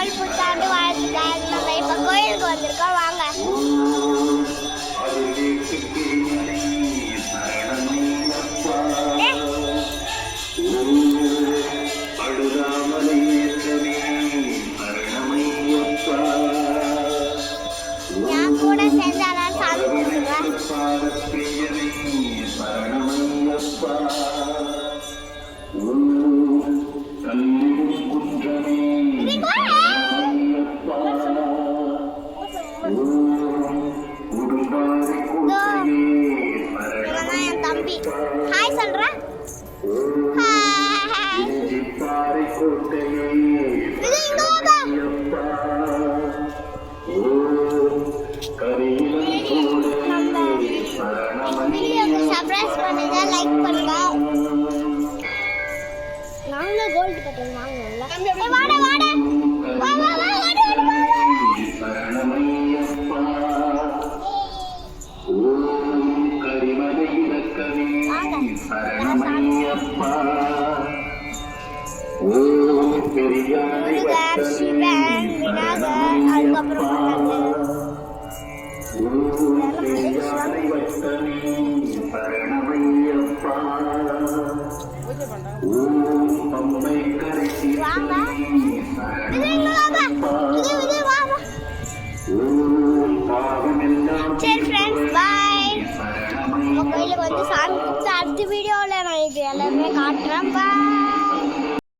பொங்கல் புத்தாண்டு வாழ்த்துக்கள். நம்ம இப்போ கோயிலுக்கு வந்திருக்கோம், வாங்க. நான் கூட சேர்ந்தாலும் சாமி கும்பிடுவேன். என் தம்பி ஹாய் சொல்றேன். சப்ஸ்கிரைப் பண்ணுங்க, லைக் பண்ணுங்க. நாங்க கோல்ட் கட்டல் வாங்குவோம்ல. வாடா வாடா வா வா வா ஓடு ஓடு முருகர், சிவன், விநாயகர், அதுக்கப்புறம் வாங்க.